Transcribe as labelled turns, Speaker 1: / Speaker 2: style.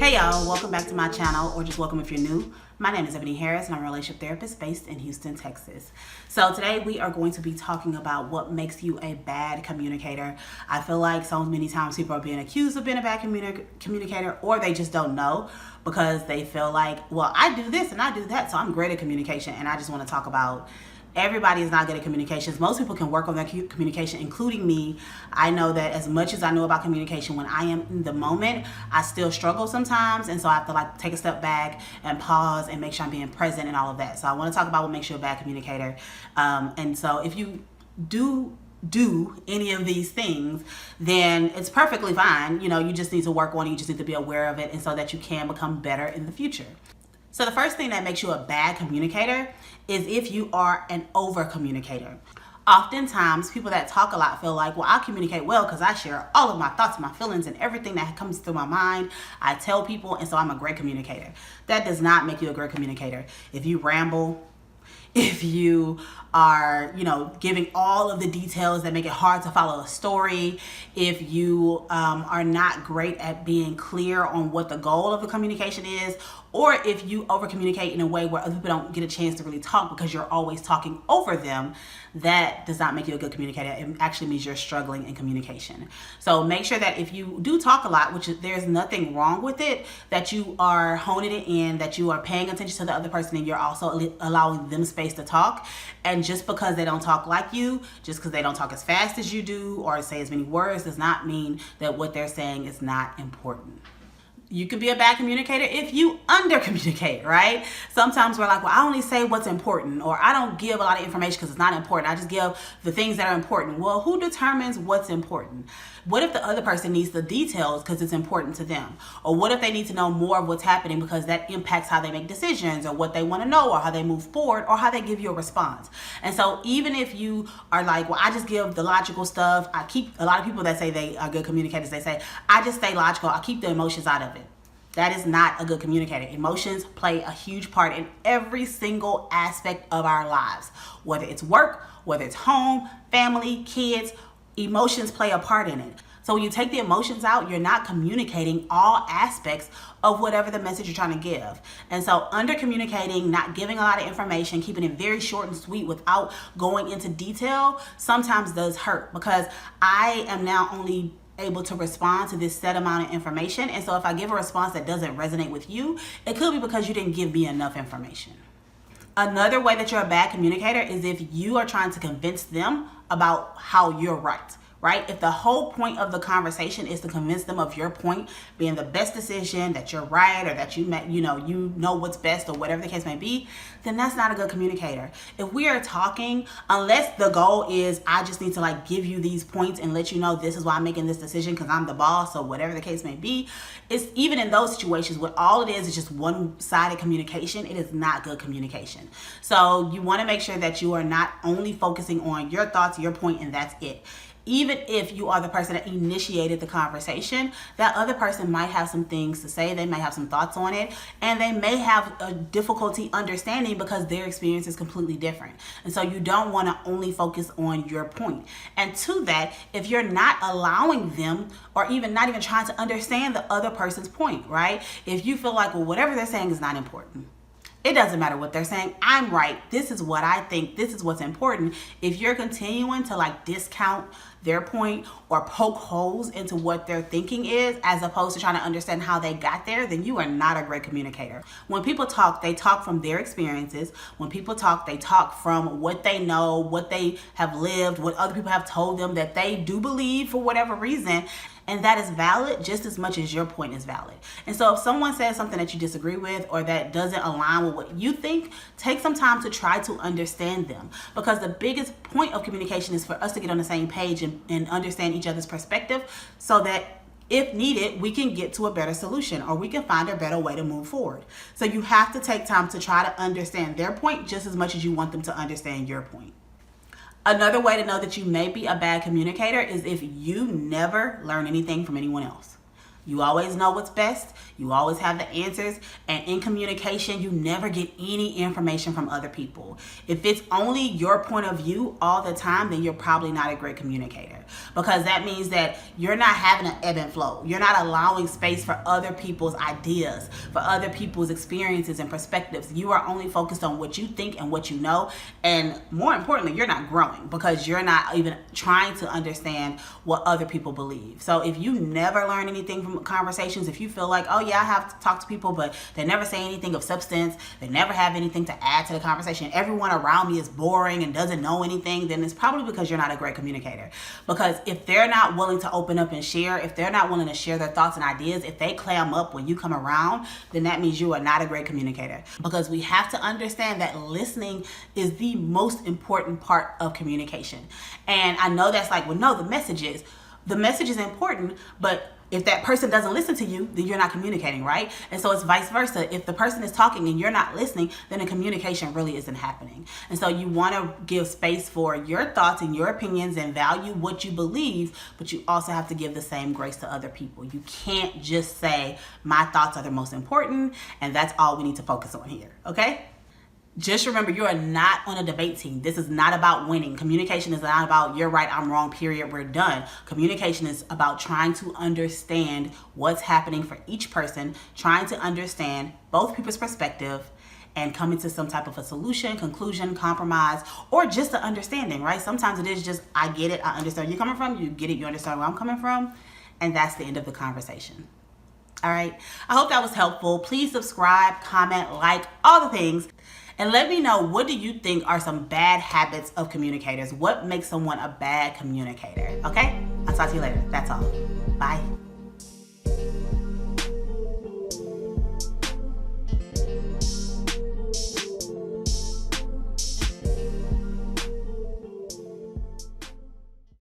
Speaker 1: Hey y'all, welcome back to my channel, or just welcome if you're new. My name is Eboni Harris and I'm a relationship therapist based in Houston, Texas. So today we are going to be talking about what makes you a bad communicator. I feel like so many times people are being accused of being a bad communicator, or they just don't know because they feel like, well, I do this and I do that, so I'm great at communication. And I just want to talk about everybody is not good at communications. Most people can work on their communication, including me. I know that as much as I know about communication, when I am in the moment, I still struggle sometimes. And so I have to take a step back and pause and make sure I'm being present and all of that. So I want to talk about what makes you a bad communicator. And so if you do any of these things, then it's perfectly fine. You just need to work on it. You just need to be aware of it, and so that you can become better in the future. So the first thing that makes you a bad communicator is if you are an over communicator. Oftentimes, people that talk a lot feel like, well, I communicate well because I share all of my thoughts, my feelings, and everything that comes through my mind. I tell people, and so I'm a great communicator. That does not make you a great communicator. If you ramble, if you are, giving all of the details that make it hard to follow a story, if you are not great at being clear on what the goal of the communication is, or if you over communicate in a way where other people don't get a chance to really talk because you're always talking over them, that does not make you a good communicator. It actually means you're struggling in communication. So make sure that if you do talk a lot, which there's nothing wrong with it, that you are honing it in, that you are paying attention to the other person, and you're also allowing them space to talk. And just because they don't talk like you, just because they don't talk as fast as you do or say as many words, does not mean that what they're saying is not important. You can be a bad communicator if you under communicate, right? Sometimes we're like, well, I only say what's important, or I don't give a lot of information because it's not important. I just give the things that are important. Well, who determines what's important? What if the other person needs the details because it's important to them? Or what if they need to know more of what's happening because that impacts how they make decisions, or what they want to know, or how they move forward, or how they give you a response? And so even if you are like, well, I just give the logical stuff, a lot of people that say they are good communicators, they say, I just stay logical, I keep the emotions out of it. That is not a good communicator. Emotions play a huge part in every single aspect of our lives. Whether it's work, whether it's home, family, kids, emotions play a part in it. So when you take the emotions out, you're not communicating all aspects of whatever the message you're trying to give. And so under communicating, not giving a lot of information, keeping it very short and sweet without going into detail, sometimes does hurt, because I am now only able to respond to this set amount of information. And so if I give a response that doesn't resonate with you, it could be because you didn't give me enough information. Another way that you're a bad communicator is if you are trying to convince them about how you're right. If the whole point of the conversation is to convince them of your point being the best decision, that you're right, or that you know what's best, or whatever the case may be, then that's not a good communicator. If we are talking, unless the goal is I just need to give you these points and let you know this is why I'm making this decision because I'm the boss, or whatever the case may be, it's even in those situations where all it is just one-sided communication, it is not good communication. So you want to make sure that you are not only focusing on your thoughts, your point, and that's it. Even if you are the person that initiated the conversation, that other person might have some things to say. They may have some thoughts on it, and they may have a difficulty understanding because their experience is completely different. And so you don't want to only focus on your point. And to that, if you're not allowing them, or not even trying to understand the other person's point, right? If you feel like, well, whatever they're saying is not important. It doesn't matter what they're saying. I'm right. This is what I think. This is what's important. If you're continuing to discount their point or poke holes into what their thinking is, as opposed to trying to understand how they got there, then you are not a great communicator. When people talk, they talk from their experiences. When people talk, they talk from what they know, what they have lived, what other people have told them that they do believe for whatever reason. And that is valid just as much as your point is valid. And so if someone says something that you disagree with, or that doesn't align with what you think, take some time to try to understand them. Because the biggest point of communication is for us to get on the same page and understand each other's perspective, so that if needed, we can get to a better solution, or we can find a better way to move forward. So you have to take time to try to understand their point just as much as you want them to understand your point. Another way to know that you may be a bad communicator is if you never learn anything from anyone else. You always know what's best. You always have the answers. And in communication, you never get any information from other people. If it's only your point of view all the time, then you're probably not a great communicator. because that means that you're not having an ebb and flow. You're not allowing space for other people's ideas, for other people's experiences and perspectives. You are only focused on what you think and what you know. And more importantly, you're not growing because you're not even trying to understand what other people believe. So if you never learn anything from conversations, if you feel like, oh yeah, I have to talk to people, but they never say anything of substance, they never have anything to add to the conversation, everyone around me is boring and doesn't know anything, then it's probably because you're not a great communicator. Because if they're not willing to open up and share, if they're not willing to share their thoughts and ideas, if they clam up when you come around, then that means you are not a great communicator. Because we have to understand that listening is the most important part of communication. And I know that's like, well, no, the message is important, but if that person doesn't listen to you, then you're not communicating, right? And so it's vice versa. If the person is talking and you're not listening, then the communication really isn't happening. And so you want to give space for your thoughts and your opinions and value what you believe, but you also have to give the same grace to other people. You can't just say, my thoughts are the most important, and that's all we need to focus on here, okay? Just remember, you are not on a debate team. This is not about winning. Communication is not about you're right, I'm wrong, period, we're done. Communication is about trying to understand what's happening for each person, trying to understand both people's perspective, and coming to some type of a solution, conclusion, compromise, or just an understanding, right? Sometimes it is just, I get it, I understand where you're coming from, you get it, you understand where I'm coming from, and that's the end of the conversation. All right, I hope that was helpful. Please subscribe, comment, like, all the things. And let me know, what do you think are some bad habits of communicators? What makes someone a bad communicator? Okay? I'll talk to you later. That's all. Bye.